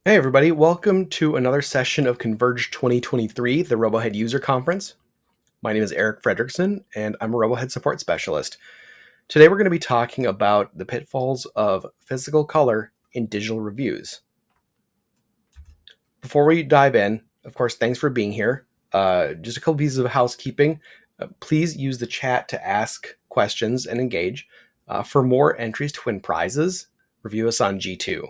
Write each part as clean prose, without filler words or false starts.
Hey everybody, welcome to another session of Converge 2023, the RoboHead User Conference. My name is Eric Fredrickson, and I'm a RoboHead Support Specialist. Today we're going to be talking about the pitfalls of physical color in digital reviews. Before we dive in, of course, thanks for being here. Just a couple pieces of housekeeping. Please use the chat to ask questions and engage. For more entries to win prizes, review us on G2.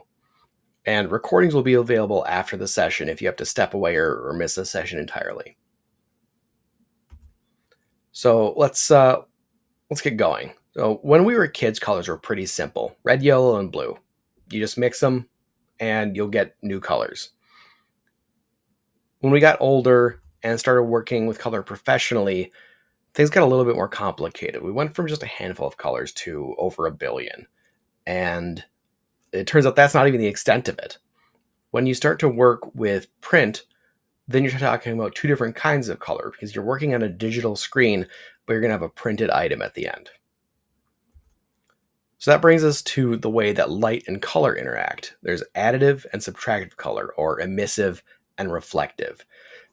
And recordings will be available after the session if you have to step away or miss a session entirely. So let's get going. So when we were kids, colors were pretty simple: red, yellow, and blue. You just mix them, and you'll get new colors. When we got older and started working with color professionally, things got a little bit more complicated. We went from just a handful of colors to over a billion, and it turns out that's not even the extent of it. When you start to work with print, then you're talking about two different kinds of color because you're working on a digital screen, but you're going to have a printed item at the end. So that brings us to the way that light and color interact. There's additive and subtractive color, or emissive and reflective.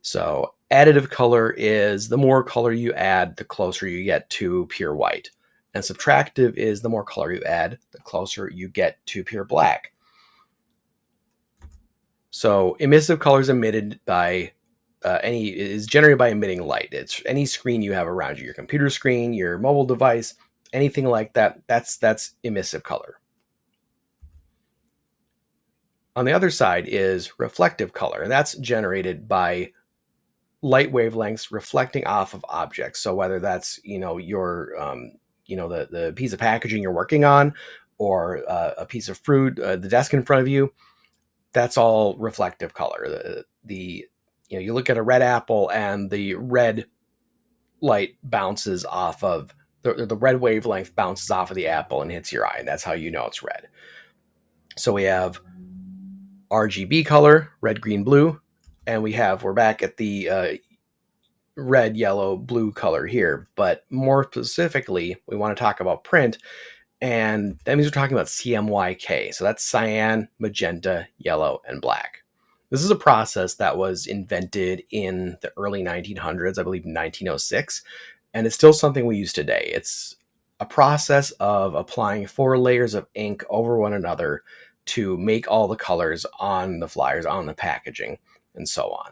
So additive color is the more color you add, the closer you get to pure white. And subtractive is the more color you add, the closer you get to pure black. So emissive color is emitted by is generated by emitting light. It's any screen you have around you, your computer screen, your mobile device, anything like that. That's emissive color. On the other side is reflective color, and that's generated by light wavelengths reflecting off of objects. So whether that's your the piece of packaging you're working on, or a piece of fruit, the desk in front of you, that's all reflective color. You look at a red apple and the red light bounces off of the red wavelength bounces off of the apple and hits your eye, and that's how you know it's red. So we have RGB color, red, green, blue, and we're back at the red, yellow, blue color here. But more specifically, we want to talk about print, and that means we're talking about CMYK. So that's cyan, magenta, yellow, and black. This is a process that was invented in the early 1900s, I believe 1906, and it's still something we use today. It's a process of applying 4 layers of ink over one another to make all the colors on the flyers, on the packaging, and so on.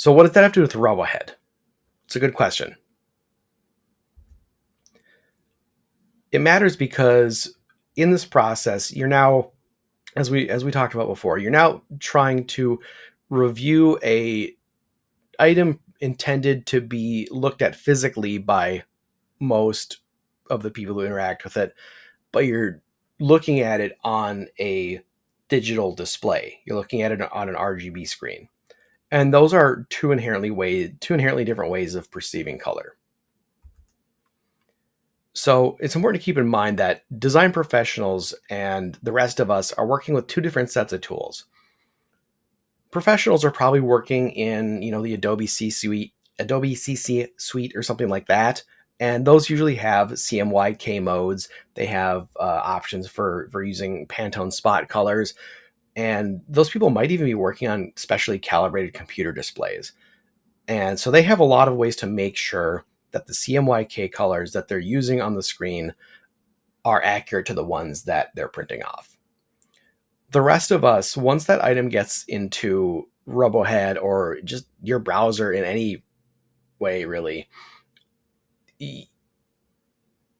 So what does that have to do with RoboHead? It's a good question. It matters because in this process, you're now, as we talked about before, you're now trying to review a item intended to be looked at physically by most of the people who interact with it, but you're looking at it on a digital display. You're looking at it on an RGB screen. And those are two inherently different ways of perceiving color. So it's important to keep in mind that design professionals and the rest of us are working with two different sets of tools. Professionals are probably working in, the Adobe CC suite or something like that. And those usually have CMYK modes. They have options for using Pantone spot colors. And those people might even be working on specially calibrated computer displays. And so they have a lot of ways to make sure that the CMYK colors that they're using on the screen are accurate to the ones that they're printing off. The rest of us, once that item gets into RoboHead or just your browser in any way, really,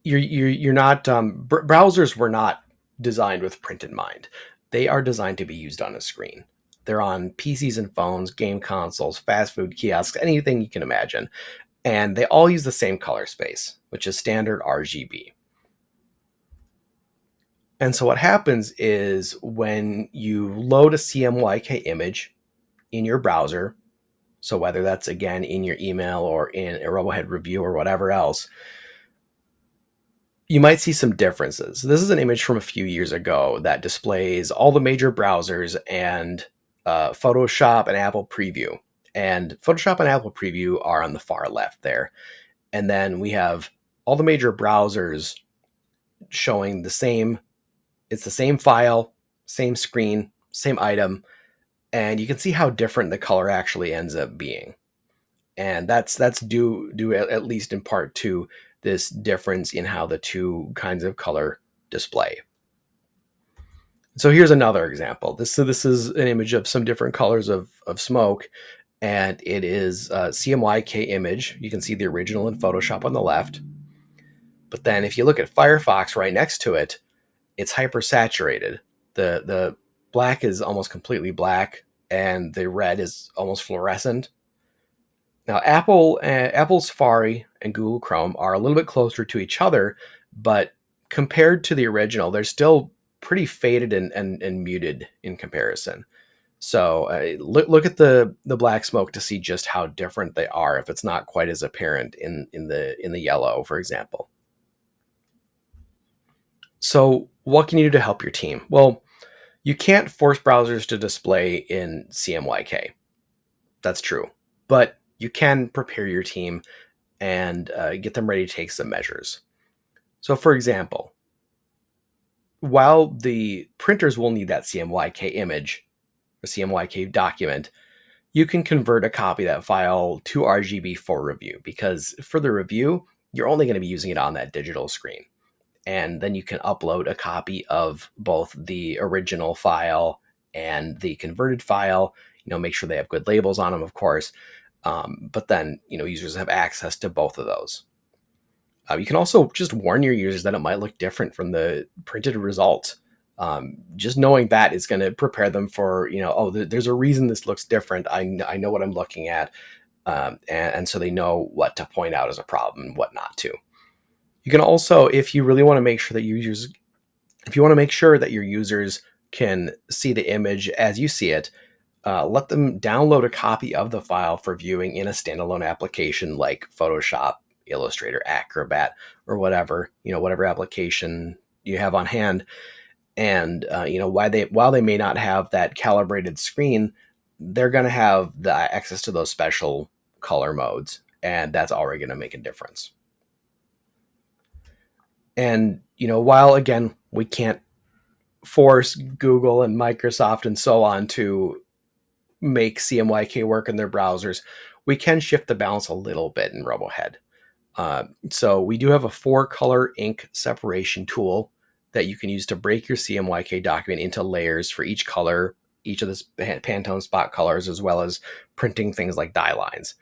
you're not browsers were not designed with print in mind. They are designed to be used on a screen. They're on PCs and phones, game consoles, fast food kiosks, anything you can imagine, and they all use the same color space, which is standard RGB. And so what happens is when you load a CMYK image in your browser, so whether that's again in your email or in a RoboHead review or whatever else, you might see some differences. This is an image from a few years ago that displays all the major browsers and Photoshop and Apple Preview. And Photoshop and Apple Preview are on the far left there. And then we have all the major browsers showing it's the same file, same screen, same item, and you can see how different the color actually ends up being. And that's due at least in part to this difference in how the two kinds of color display. So here's another example. This is an image of some different colors of smoke, and it is a CMYK image. You can see the original in Photoshop on the left. But then if you look at Firefox right next to it, it's hypersaturated. The black is almost completely black, and the red is almost fluorescent. Now, Apple Safari and Google Chrome are a little bit closer to each other, but compared to the original, they're still pretty faded and muted in comparison. So look at the black smoke to see just how different they are if it's not quite as apparent in the yellow, for example. So what can you do to help your team? Well, you can't force browsers to display in CMYK. That's true. But you can prepare your team and get them ready to take some measures. So for example, while the printers will need that CMYK image or CMYK document, you can convert a copy of that file to RGB for review, because for the review, you're only going to be using it on that digital screen. And then you can upload a copy of both the original file and the converted file. Make sure they have good labels on them, of course. But then, users have access to both of those. You can also just warn your users that it might look different from the printed result. Just knowing that is going to prepare them for, there's a reason this looks different. I know what I'm looking at. And so they know what to point out as a problem and what not to. You can also, if you really want to make sure that your users can see the image as you see it, let them download a copy of the file for viewing in a standalone application like Photoshop, Illustrator, Acrobat, or whatever application you have on hand. And while they may not have that calibrated screen, they're going to have the access to those special color modes, and that's already going to make a difference. And while again we can't force Google and Microsoft and so on to make CMYK work in their browsers, we can shift the balance a little bit in RoboHead. So we do have a 4-color ink separation tool that you can use to break your CMYK document into layers for each color, each of the Pantone spot colors, as well as printing things like die lines.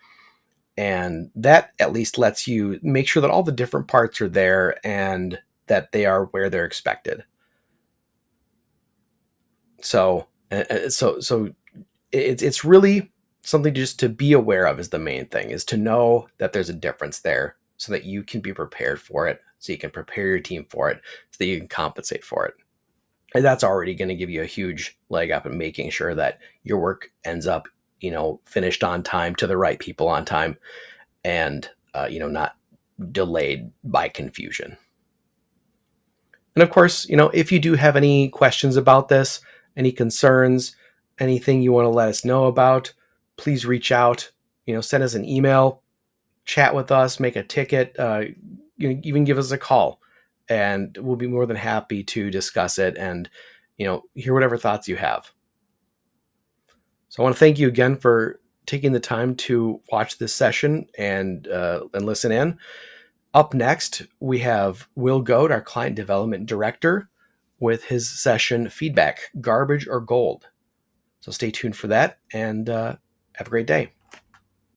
And that at least lets you make sure that all the different parts are there and that they are where they're expected. So it's really something just to be aware of is the main thing, is to know that there's a difference there so that you can be prepared for it, so you can prepare your team for it, so that you can compensate for it. And that's already going to give you a huge leg up in making sure that your work ends up, finished on time to the right people on time, and, not delayed by confusion. And of course, if you do have any questions about this, any concerns, anything you want to let us know about, please reach out, send us an email, chat with us, make a ticket, even give us a call, and we'll be more than happy to discuss it and, hear whatever thoughts you have. So I want to thank you again for taking the time to watch this session and listen in. Up next, we have Will Goad, our client development director, with his session Feedback, Garbage or Gold. So stay tuned for that, and have a great day.